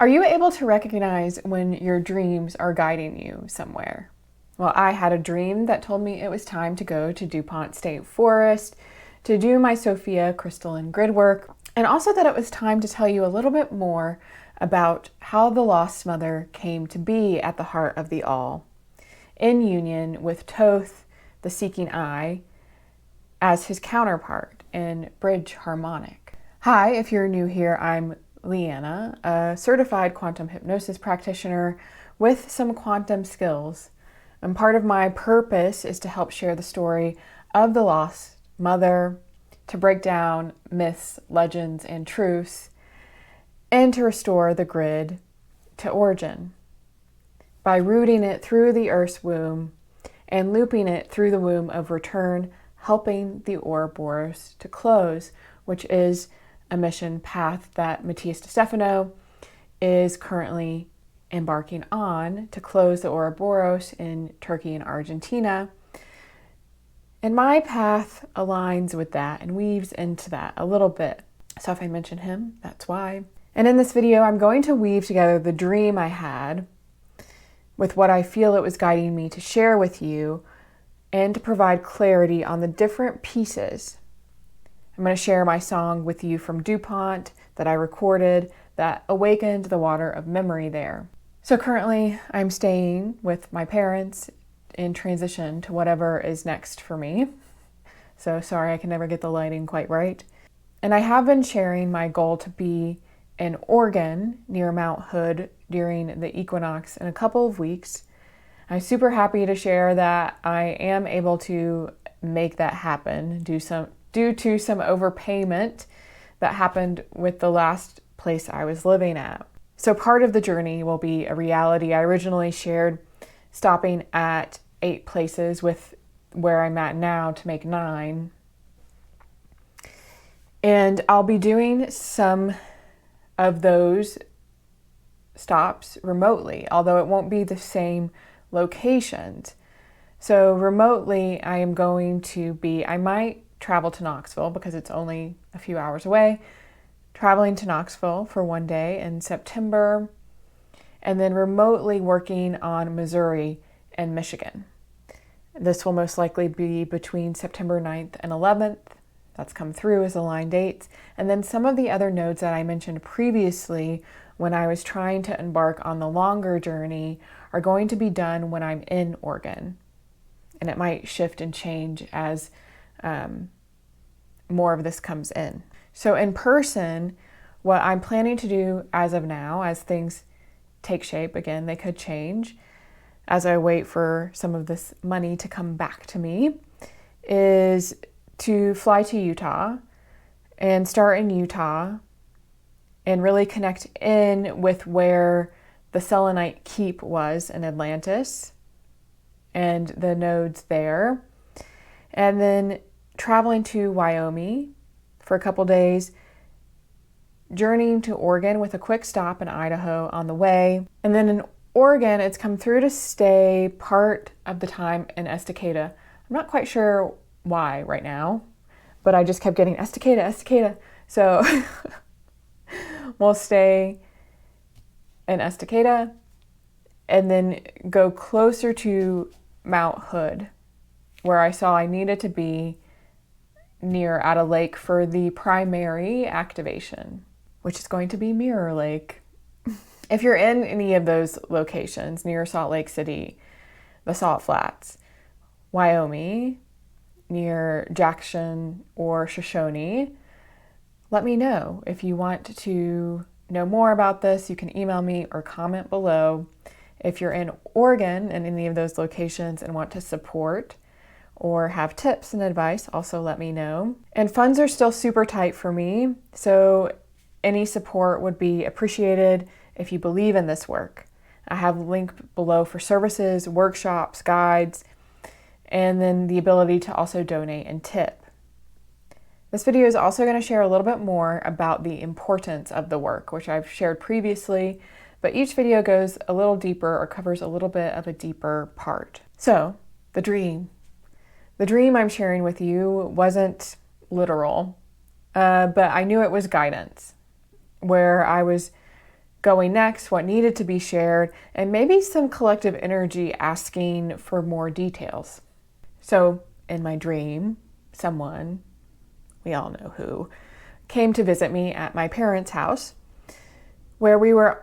Are you able to recognize when your dreams are guiding you somewhere? Well, I had a dream that told me it was time to go to DuPont State Forest to do my Sophia crystalline gridwork, and also that it was time to tell you a little bit more about how the Lost Mother came to be at the heart of the All, in union with Thoth, the seeking eye, as his counterpart in bridge harmonic. Hi, if you're new here, I'm Leanna, a certified quantum hypnosis practitioner with some quantum skills. And part of my purpose is to help share the story of the Lost Mother, to break down myths, legends, and truths, and to restore the grid to origin by rooting it through the Earth's womb and looping it through the womb of return, helping the Ouroboros to close, which is a mission path that Matthias DeStefano is currently embarking on to close the Ouroboros in Turkey and Argentina. And my path aligns with that and weaves into that a little bit. So if I mention him, that's why. And in this video, I'm going to weave together the dream I had with what I feel it was guiding me to share with you and to provide clarity on the different pieces. I'm going to share my song with you from DuPont that I recorded that awakened the water of memory there. So currently I'm staying with my parents in transition to whatever is next for me. So sorry I can never get the lighting quite right. And I have been sharing my goal to be in Oregon near Mount Hood during the equinox in a couple of weeks. I'm super happy to share that I am able to make that happen due to some overpayment that happened with the last place I was living at. So part of the journey will be a reality. I originally shared stopping at 8 places with where I'm at now to make 9. And I'll be doing some of those stops remotely, although it won't be the same locations. So remotely, I am going to be, I might travel to Knoxville because it's only a few hours away, traveling to Knoxville for one day in September, and then remotely working on Missouri and Michigan. This will most likely be between September 9th and 11th. That's come through as aligned dates. And then some of the other nodes that I mentioned previously when I was trying to embark on the longer journey are going to be done when I'm in Oregon. And it might shift and change as more of this comes in. So in person, what I'm planning to do as of now, as things take shape, again, they could change as I wait for some of this money to come back to me, is to fly to Utah and start in Utah and really connect in with where the selenite keep was in Atlantis and the nodes there. And then traveling to Wyoming for a couple days, journeying to Oregon with a quick stop in Idaho on the way. And then in Oregon, it's come through to stay part of the time in Estacada. I'm not quite sure why right now, but I just kept getting Estacada. So we'll stay in Estacada and then go closer to Mount Hood, where I saw I needed to be near at a lake for the primary activation, which is going to be Mirror Lake. If you're in any of those locations near Salt Lake City, the Salt Flats, Wyoming, near Jackson or Shoshone, let me know. If you want to know more about this, you can email me or comment below. If you're in Oregon in any of those locations and want to support or have tips and advice, also let me know. And funds are still super tight for me, so any support would be appreciated if you believe in this work. I have a link below for services, workshops, guides, and then the ability to also donate and tip. This video is also going to share a little bit more about the importance of the work, which I've shared previously, but each video goes a little deeper or covers a little bit of a deeper part. So, the dream. The dream I'm sharing with you wasn't literal, but I knew it was guidance, where I was going next, what needed to be shared, and maybe some collective energy asking for more details. So in my dream, someone, we all know who, came to visit me at my parents' house, where we were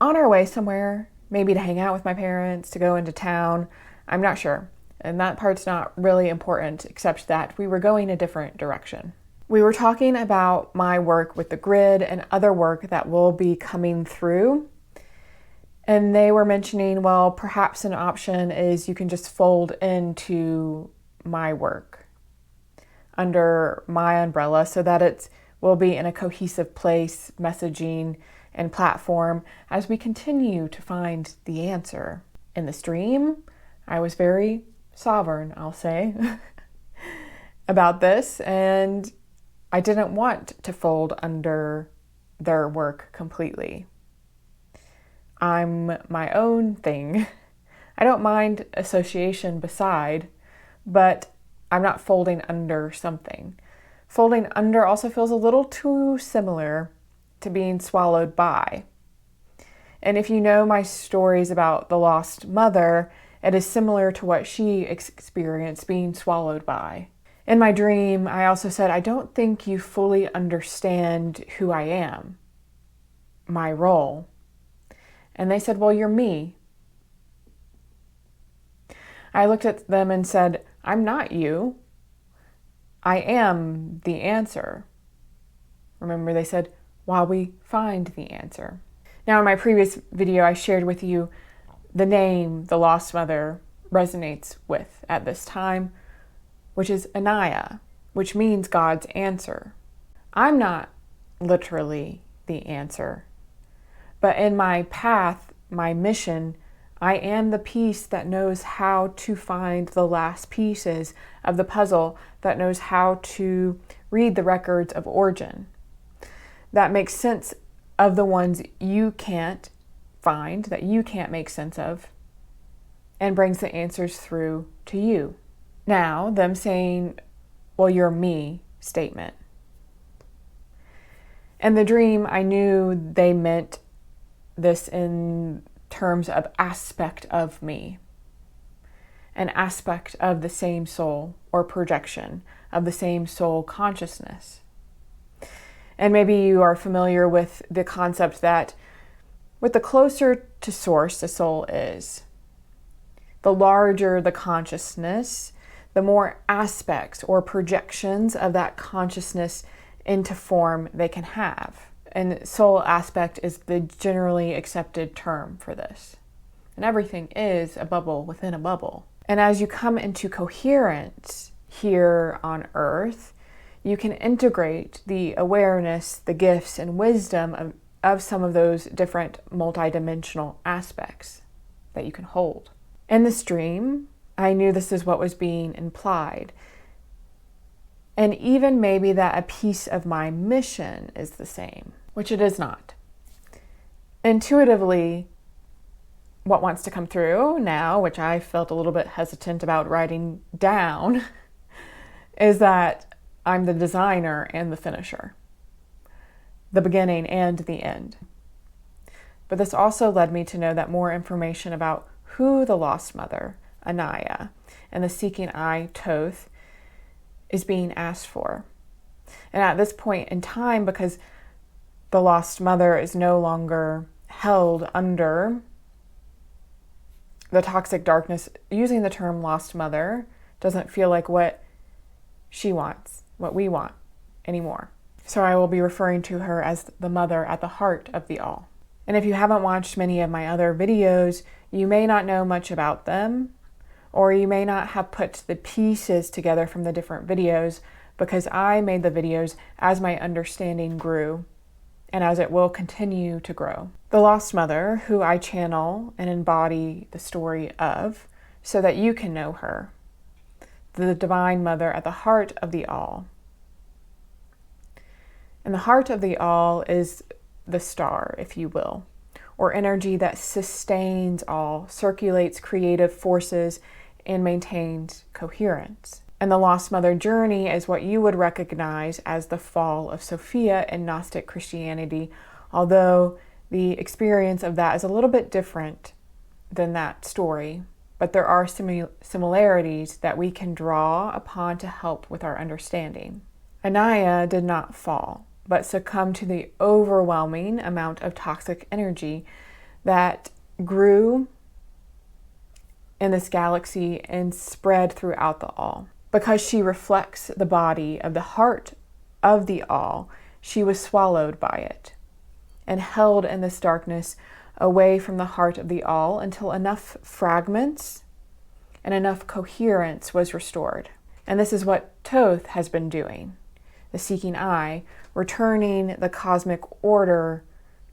on our way somewhere, maybe to hang out with my parents, to go into town. I'm not sure. And that part's not really important, except that we were going a different direction. We were talking about my work with the grid and other work that will be coming through. And they were mentioning, well, perhaps an option is you can just fold into my work under my umbrella so that it will be in a cohesive place, messaging, and platform as we continue to find the answer. In the stream, I was very sovereign, I'll say, about this, and I didn't want to fold under their work completely. I'm my own thing. I don't mind association beside, but I'm not folding under something. Folding under also feels a little too similar to being swallowed by. And if you know my stories about the Lost Mother, it is similar to what she experienced being swallowed by. In my dream, I also said, I don't think you fully understand who I am, my role. And they said, well, you're me. I looked at them and said, I'm not you. I am the answer. Remember, they said, while we find the answer. Now, in my previous video, I shared with you the name the Lost Mother resonates with at this time, which is Anaiah, which means God's answer. I'm not literally the answer, but in my path, my mission, I am the piece that knows how to find the last pieces of the puzzle, that knows how to read the records of origin, that makes sense of the ones you can't find, that you can't make sense of, and brings the answers through to you. Now, them saying, well, you're me statement. In the dream, I knew they meant this in terms of aspect of me, an aspect of the same soul or projection of the same soul consciousness. And maybe you are familiar with the concept that with the closer to source the soul is, the larger the consciousness, the more aspects or projections of that consciousness into form they can have. And soul aspect is the generally accepted term for this. And everything is a bubble within a bubble. And as you come into coherence here on Earth, you can integrate the awareness, the gifts, and wisdom of some of those different multidimensional aspects that you can hold. In the stream, I knew this is what was being implied. And even maybe that a piece of my mission is the same, which it is not. Intuitively, what wants to come through now, which I felt a little bit hesitant about writing down, is that I'm the designer and the finisher, the beginning and the end. But this also led me to know that more information about who the Lost Mother, Anaiah, and the Seeking Eye, Thoth, is being asked for. And at this point in time, because the Lost Mother is no longer held under the toxic darkness, using the term Lost Mother doesn't feel like what she wants, what we want anymore. So I will be referring to her as the mother at the heart of the all. And if you haven't watched many of my other videos, you may not know much about them, or you may not have put the pieces together from the different videos, because I made the videos as my understanding grew and as it will continue to grow. The Lost Mother, who I channel and embody the story of so that you can know her. The Divine Mother at the heart of the all. And the heart of the all is the star, if you will, or energy that sustains all, circulates creative forces, and maintains coherence. And the Lost Mother journey is what you would recognize as the fall of Sophia in Gnostic Christianity, although The experience of that is a little bit different than that story, but there are similarities that we can draw upon to help with our understanding. Anaiah did not fall, but succumbed to the overwhelming amount of toxic energy that grew in this galaxy and spread throughout the all. Because she reflects the body of the heart of the all, she was swallowed by it and held in this darkness away from the heart of the all until enough fragments and enough coherence was restored. And this is what Thoth has been doing, the seeking eye, returning the cosmic order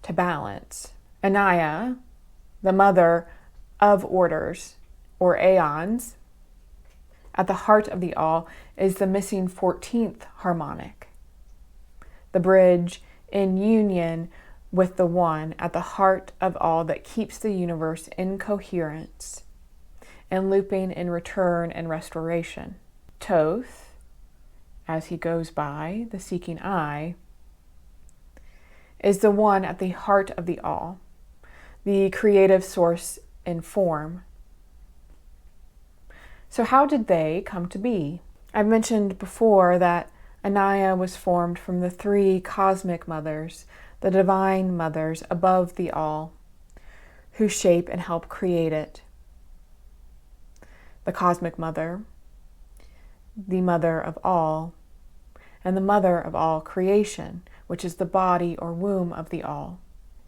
to balance. Anaiah, the mother of orders, or aeons, at the heart of the all, is the missing 14th harmonic, the bridge in union with the one at the heart of all that keeps the universe in coherence and looping in return and restoration. Thoth, as he goes by, the seeking eye, is the one at the heart of the all, the creative source in form. So how did they come to be? I've mentioned before that Anaiah was formed from the three cosmic mothers, the divine mothers above the all, who shape and help create it. The cosmic mother, the mother of all, and the mother of all creation, which is the body or womb of the all.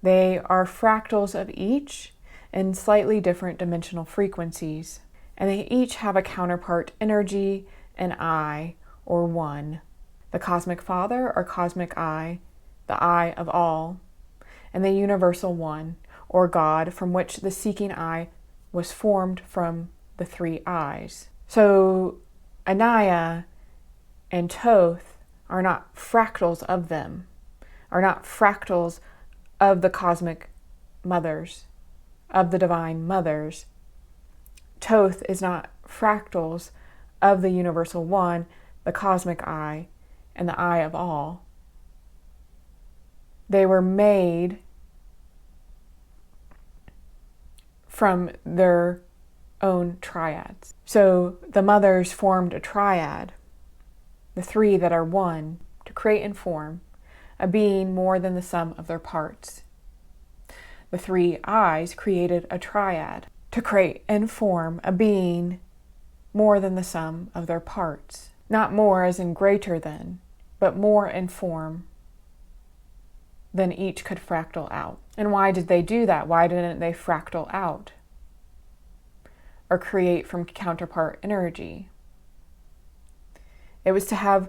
They are fractals of each in slightly different dimensional frequencies, and they each have a counterpart energy and eye, or one. The cosmic father or cosmic eye, the eye of all, and the universal one, or God, from which the seeking eye was formed from the three eyes. So Anaiah and Thoth are not fractals of them, are not fractals of the cosmic mothers, of the divine mothers. Thoth is not fractals of the universal one, the cosmic eye, and the eye of all. They were made from their own triads. So the mothers formed a triad, the three that are one, to create and form a being more than the sum of their parts. The three eyes created a triad to create and form a being more than the sum of their parts. Not more as in greater than, but more in form than each could fractal out. And why did they do that? Why didn't they fractal out or create from counterpart energy? It was to have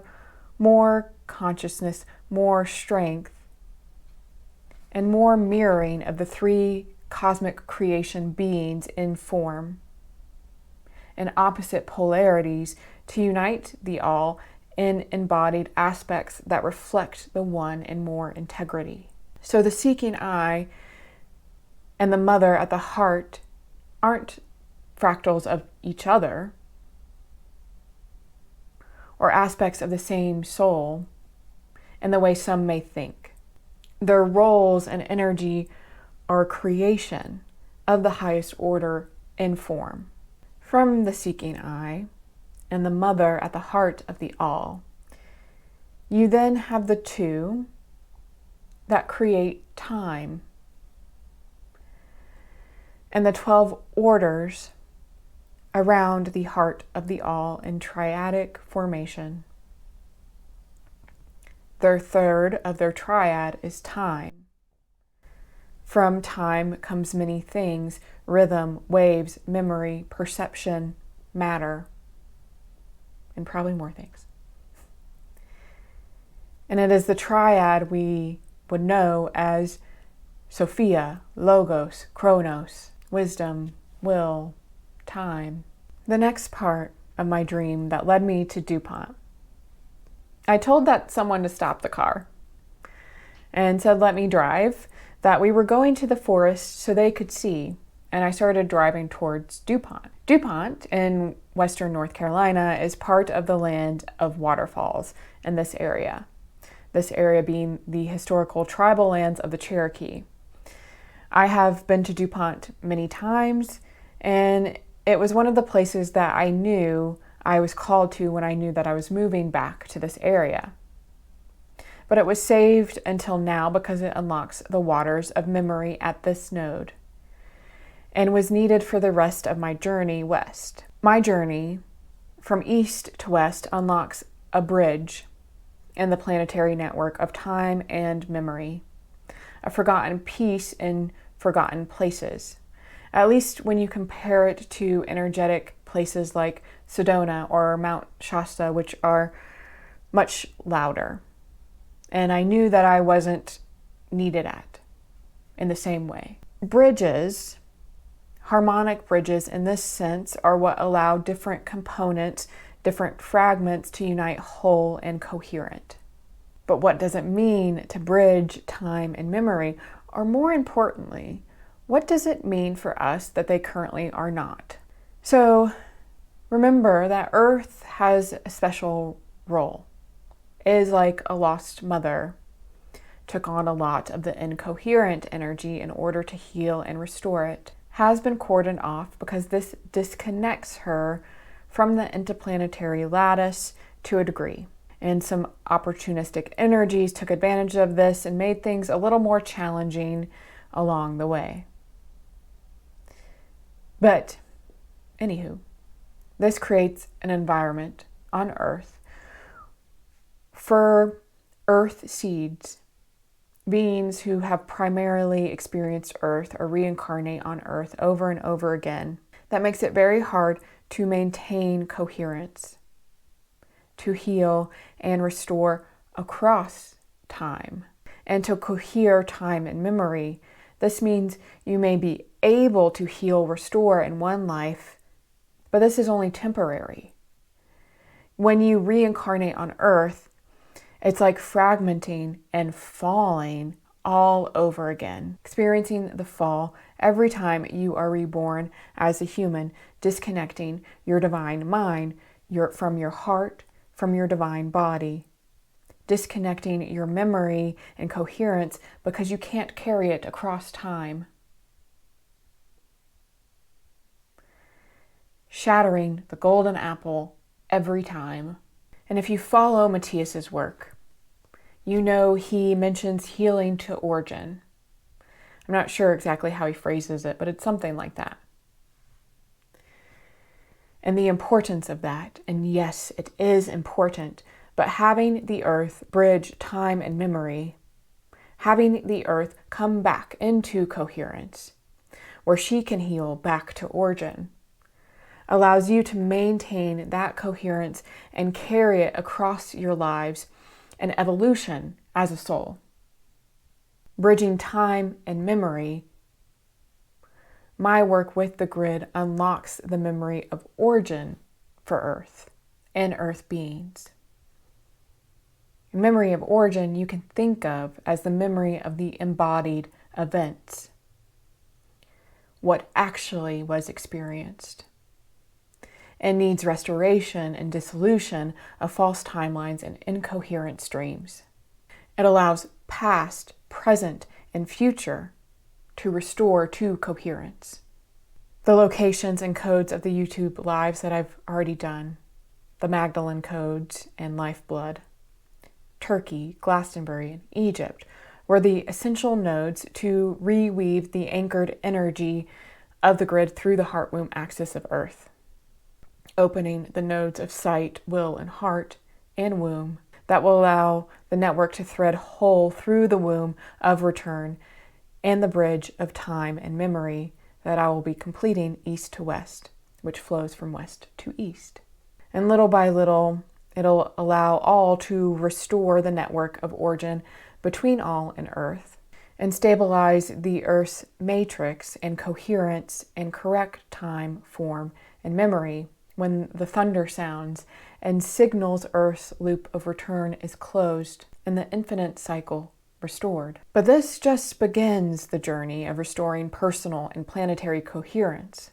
more consciousness, more strength, and more mirroring of the three cosmic creation beings in form and opposite polarities to unite the all in embodied aspects that reflect the one in more integrity. So the seeking eye and the mother at the heart aren't fractals of each other or aspects of the same soul in the way some may think. Their roles and energy are creation of the highest order in form. From the seeking eye and the mother at the heart of the all, you then have the two that create time and the 12 orders around the heart of the all in triadic formation. Their third of their triad is time. From time comes many things: rhythm, waves, memory, perception, matter, and probably more things. And it is the triad we would know as Sophia, Logos, Chronos, wisdom, will, time. The next part of my dream that led me to DuPont. I told someone to stop the car and said, let me drive, that we were going to the forest so they could see. And I started driving towards DuPont. DuPont in western North Carolina is part of the land of waterfalls in this area. This area being the historical tribal lands of the Cherokee. I have been to DuPont many times, and it was one of the places that I knew I was called to when I knew that I was moving back to this area. But it was saved until now because it unlocks the waters of memory at this node and was needed for the rest of my journey west. My journey from east to west unlocks a bridge in the planetary network of time and memory, a forgotten piece in forgotten places, at least when you compare it to energetic places like Sedona or Mount Shasta, which are much louder. And I knew that I wasn't needed at in the same way. Bridges, harmonic bridges in this sense, are what allow different components, different fragments to unite whole and coherent. But what does it mean to bridge time and memory? Or more importantly, what does it mean for us that they currently are not? So remember that Earth has a special role. It is like a lost mother, took on a lot of the incoherent energy in order to heal and restore it, has been cordoned off because this disconnects her from the interplanetary lattice to a degree. And some opportunistic energies took advantage of this and made things a little more challenging along the way. But, anywho, this creates an environment on Earth for Earth seeds, beings who have primarily experienced Earth or reincarnate on Earth over and over again. That makes it very hard to maintain coherence, to heal and restore across time, and to cohere time and memory. This means you may be able to heal, restore in one life, but this is only temporary. When you reincarnate on Earth, it's like fragmenting and falling all over again, experiencing the fall every time you are reborn as a human, disconnecting your divine mind from your heart, from your divine body, disconnecting your memory and coherence because you can't carry it across time, shattering the golden apple every time. And if you follow Matthias's work, you know he mentions healing to origin. I'm not sure exactly how he phrases it, but it's something like that. And the importance of that, and yes, it is important, but having the earth bridge time and memory, having the earth come back into coherence, where she can heal back to origin, allows you to maintain that coherence and carry it across your lives and evolution as a soul. Bridging time and memory, my work with the grid unlocks the memory of origin for Earth and Earth beings. Memory of origin you can think of as the memory of the embodied events, what actually was experienced, and needs restoration and dissolution of false timelines and incoherent streams. It allows past, present, and future to restore to coherence. The locations and codes of the YouTube lives that I've already done, the Magdalene codes and Lifeblood, Turkey, Glastonbury, and Egypt, were the essential nodes to reweave the anchored energy of the grid through the heart-womb axis of Earth, opening the nodes of sight, will, and heart, and womb that will allow the network to thread whole through the womb of return and the bridge of time and memory that I will be completing east to west, which flows from west to east. And little by little, it'll allow all to restore the network of origin between all and Earth and stabilize the Earth's matrix and coherence and correct time, form, and memory when the thunder sounds and signals Earth's loop of return is closed and the infinite cycle restored. But this just begins the journey of restoring personal and planetary coherence.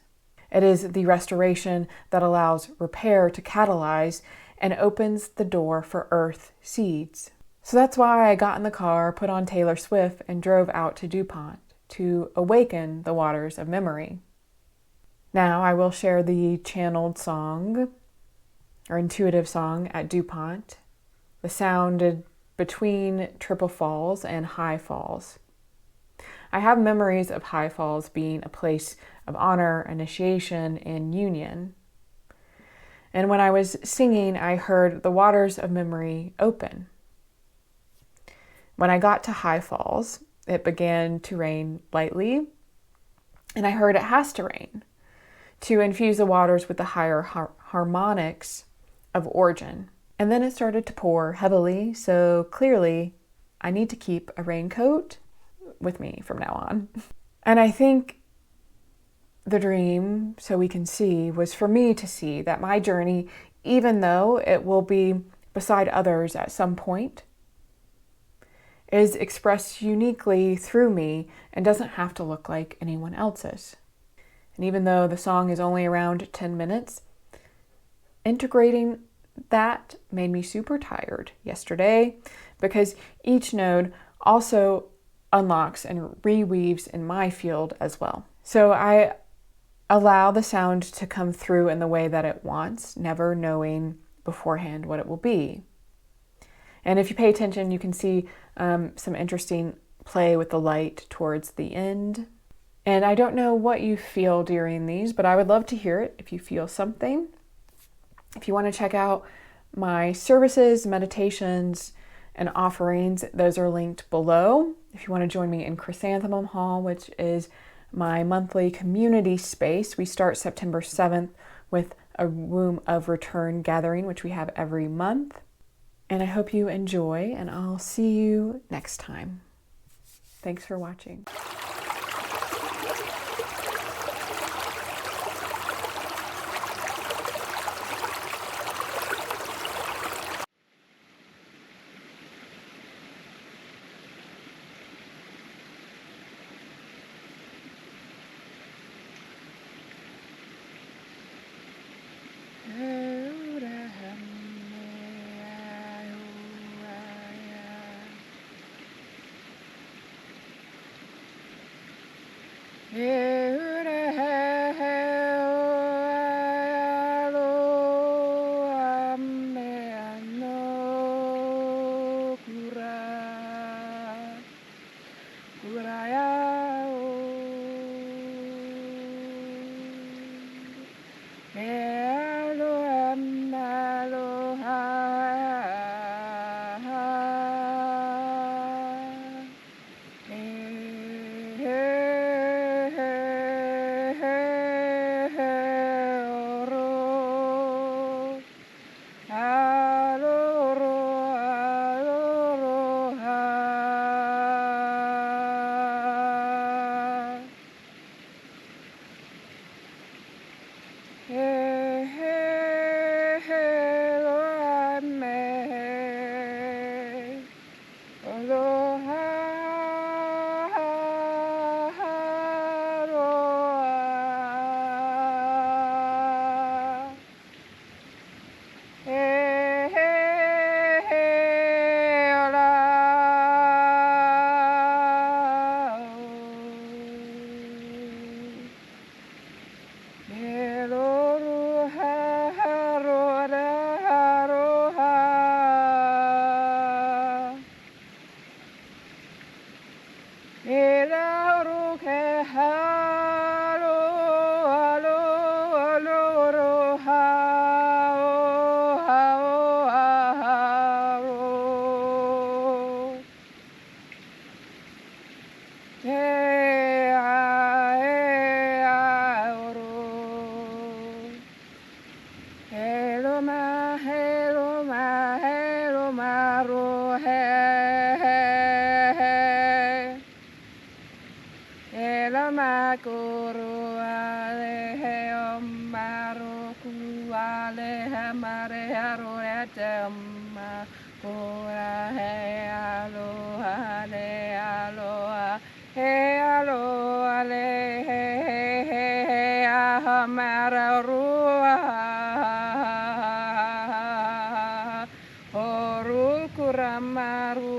It is the restoration that allows repair to catalyze and opens the door for Earth seeds. So that's why I got in the car, put on Taylor Swift, and drove out to DuPont to awaken the waters of memory. Now I will share the channeled song or intuitive song at DuPont, the sounded between triple falls and high falls. I have memories of high falls being a place of honor, initiation, and union. And when I was singing, I heard the waters of memory open. When I got to high falls, it began to rain lightly, and I heard it has to rain to infuse the waters with the higher harmonics of origin. And then it started to pour heavily, so clearly I need to keep a raincoat with me from now on. And I think the dream, so we can see, was for me to see that my journey, even though it will be beside others at some point, is expressed uniquely through me and doesn't have to look like anyone else's. And even though the song is only around 10 minutes, integrating that made me super tired yesterday because each node also unlocks and reweaves in my field as well. So I allow the sound to come through in the way that it wants, never knowing beforehand what it will be. And if you pay attention, you can see some interesting play with the light towards the end. And I don't know what you feel during these, but I would love to hear it if you feel something. If you want to check out my services, meditations, and offerings, those are linked below. If you want to join me in Chrysanthemum Hall, which is my monthly community space, we start September 7th with a Womb of Return gathering, which we have every month. And I hope you enjoy, and I'll see you next time. Thanks for watching. Kuramaru